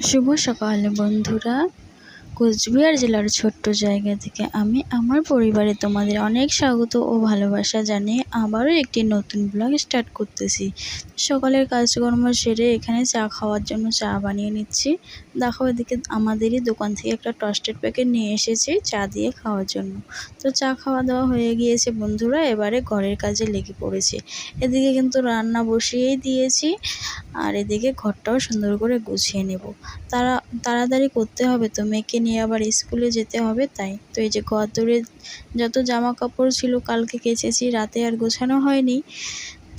শুভ সকাল বন্ধুরা। কোচবিহার জেলার ছোট্ট জায়গা থেকে আমি আমার পরিবারে তোমাদের অনেক স্বাগত ও ভালোবাসা জানিয়ে আবারও একটি নতুন ব্লগ স্টার্ট করতেছি। সকালের কাজকর্ম সেরে এখানে চা খাওয়ার জন্য চা বানিয়ে নিচ্ছি। দেখো এদিকে আমাদেরই দোকান থেকে একটা টস্টেড প্যাকেট নিয়ে এসেছি চা দিয়ে খাওয়ার জন্য। তো চা খাওয়া দাওয়া হয়ে গিয়েছে বন্ধুরা, এবারে ঘরের কাজে লেগে পড়েছে। এদিকে কিন্তু রান্না বসিয়েই দিয়েছি, আর এদিকে ঘরটাও সুন্দর করে গুছিয়ে নেব। তাড়াতাড়ি করতে হবে, তো মেয়েকে নিয়ে আবার স্কুলে যেতে হবে, তাই তো এই যে ঘর দৌড়ে যত জামা কাপড় ছিল কালকে কেচেছি, রাতে আর গোছানো হয়নি।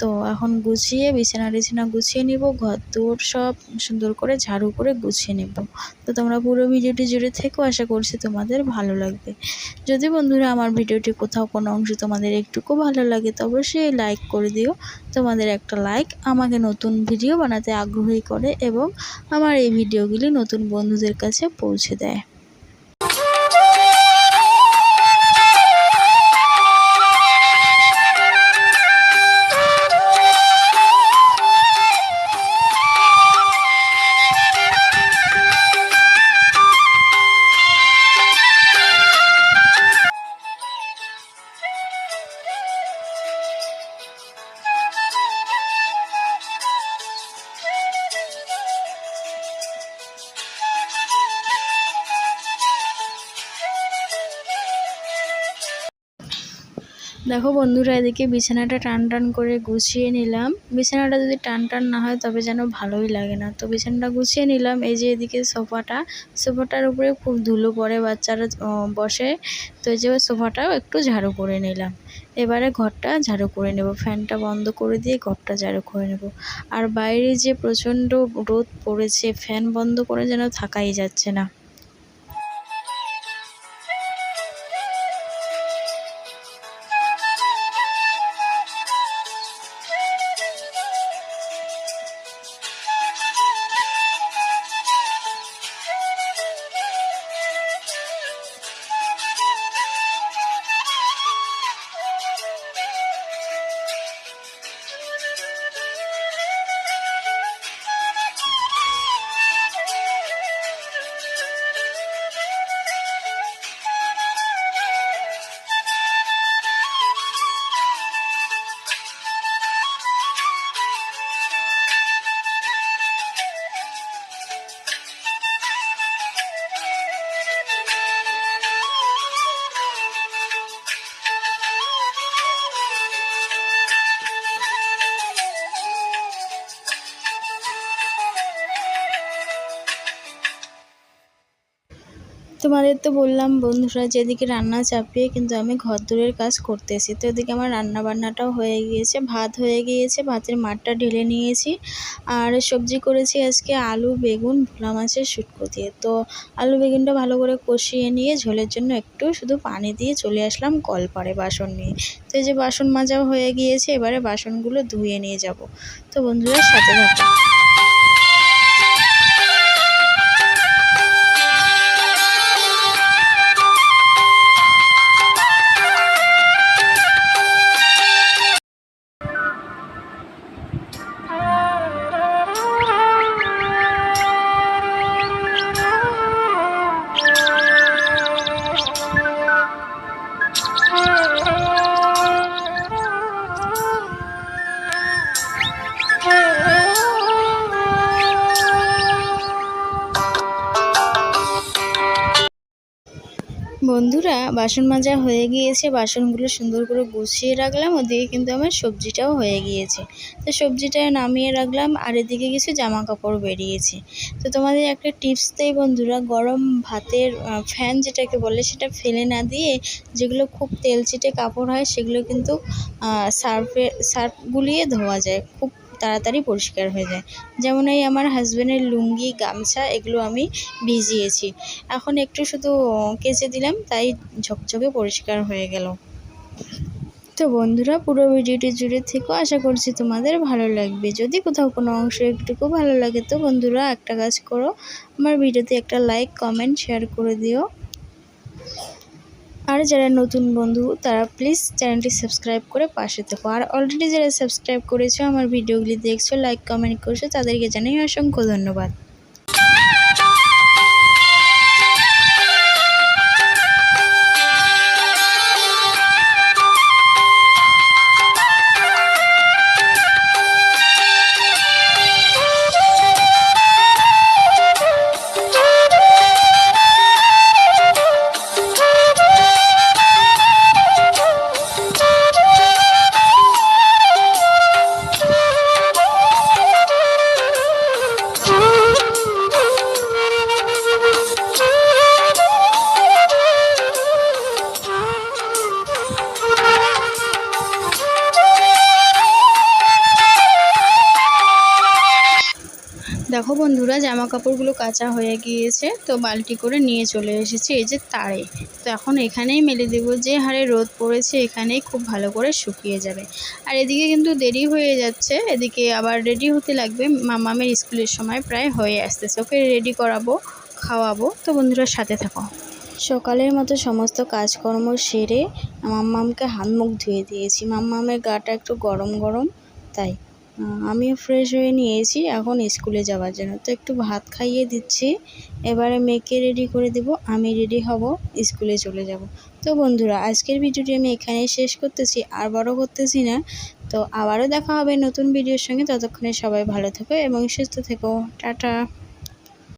তো এখন গুছিয়ে বিছানা গুছিয়ে নিব, ঘর দৌড় সব সুন্দর করে ঝাড়ু করে গুছিয়ে নেব। তো তোমরা পুরো ভিডিওটি জুড়ে থেকো, আশা করছি তোমাদের ভালো লাগবে। যদি বন্ধুরা আমার ভিডিওটি কোথাও কোনো অংশ তোমাদের একটুকু ভালো লাগে তো অবশ্যই লাইক করে দিও। তোমাদের একটা লাইক আমাকে নতুন ভিডিও বানাতে আগ্রহী করে এবং আমার এই ভিডিওগুলি নতুন বন্ধুদের কাছে পৌঁছে দেয়। দেখো বন্ধুরা, এদিকে বিছানাটা টান করে গুছিয়ে নিলাম। বিছানাটা যদি টান না হয় তবে যেন ভালোই লাগে না। তো বিছানাটা গুছিয়ে নিলাম। এই যে এদিকে সোফাটার উপরে খুব ধুলো পড়ে, বাচ্চারা বসে। তো এই যে সোফাটাও একটু ঝাড়ু করে নিলাম। এবারে ঘরটা ঝাড়ু করে নেব, ফ্যানটা বন্ধ করে দিয়ে ঘরটা ঝাড়ু করে নেব। আর বাইরে যে প্রচণ্ড রোদ পড়েছে, ফ্যান বন্ধ করে যেন থাকাই যাচ্ছে না। তোমাদের তো বললাম বন্ধুরা, যেদিকে রান্না চাপিয়ে কিন্তু আমি ঘরদোরের কাজ করতেছি। তো এদিকে আমার রান্না বান্নাটাও হয়ে গিয়েছে, ভাত হয়ে গিয়েছে, ভাতের মাঠটা ঢেলে নিয়েছি। আর সবজি করেছি আজকে আলু বেগুন ভোলা মাছের শুটকো দিয়ে। তো আলু বেগুনটা ভালো করে কষিয়ে নিয়ে ঝোলের জন্য একটু শুধু পানি দিয়ে চলে আসলাম কলপাড়ে বাসন নিয়ে। তো এই যে বাসন মাজাও হয়ে গিয়েছে, এবারে বাসনগুলো ধুয়ে নিয়ে যাব। তো বন্ধুরা সাথে থাকো। বন্ধুরা বাসন মাজা হয়ে গিয়েছে, বাসনগুলো সুন্দর করে গুছিয়ে রাখলাম। ওদিকে কিন্তু আমার সবজিটাও হয়ে গিয়েছে, তো সবজিটা নামিয়ে রাখলাম। আর এদিকে কিছু জামা কাপড় বেরিয়েছে। তো তোমাদের একটা টিপস দেই বন্ধুরা, গরম ভাতের ফ্যান যেটাকে বলে সেটা ফেলে না দিয়ে যেগুলো খুব তেলচিটে কাপড় হয় সেগুলো কিন্তু সার্ফ গুলিয়ে ধোয়া যায়, খুব তাড়াতাড়ি পরিষ্কার হয়ে যায়। যেমন এই আমার হাজব্যান্ডের লুঙ্গি গামছা এগুলো আমি ভিজিয়েছি, এখন একটু শুধু কেচে দিলাম, তাই ঝকঝকে পরিষ্কার হয়ে গেল। তো বন্ধুরা পুরো ভিডিওটি জুড়ে থেকো, আশা করছি তোমাদের ভালো লাগবে। যদি কোথাও কোনো অংশ একটুকু ভালো লাগে তো বন্ধুরা একটা কাজ করো, আমার ভিডিওতে একটা লাইক কমেন্ট শেয়ার করে দিও। আর যারা নতুন বন্ধু তারা প্লিজ চ্যানেলটি সাবস্ক্রাইব করে পাশে থেকো। আর অলরেডি যারা সাবস্ক্রাইব করেছো, আমার ভিডিওগুলি দেখছো, লাইক কমেন্ট করছো, তাদেরকে জানাই অসংখ্য ধন্যবাদ। বন্ধুরা জামা কাপড়গুলো কাচা হয়ে গিয়েছে, তো বালতি করে নিয়ে চলে এসেছি এই যে তারে। তো এখন এখানেই মেলে দেবো, যে হারে রোদ পড়েছে এখানেই খুব ভালো করে শুকিয়ে যাবে। আর এদিকে কিন্তু দেরি হয়ে যাচ্ছে, এদিকে আবার রেডি হতে লাগবে। মামামের স্কুলের সময় প্রায় হয়ে আসতেছে, ওকে রেডি করাবো, খাওয়াবো। তো বন্ধুরা সাথে থাকো। সকালের মতো সমস্ত কাজকর্ম সেরে মাম্মামকে হাত মুখ ধুয়ে দিয়েছি। মাম্মামের গাটা একটু গরম গরম, তাই আমিও ফ্রেশ হয়ে নিয়েছি এখন স্কুলে যাওয়ার জন্য। তো একটু ভাত খাইয়ে দিচ্ছি, এবারে মেয়েকে রেডি করে দেব, আমি রেডি হব, স্কুলে চলে যাব। তো বন্ধুরা আজকের ভিডিওটি আমি এখানেই শেষ করতেছি, আর বড় করতেছি না। তো আবারও দেখা হবে নতুন ভিডিওর সঙ্গে, ততক্ষণে সবাই ভালো থেকো এবং সুস্থ থেকো। টাটা।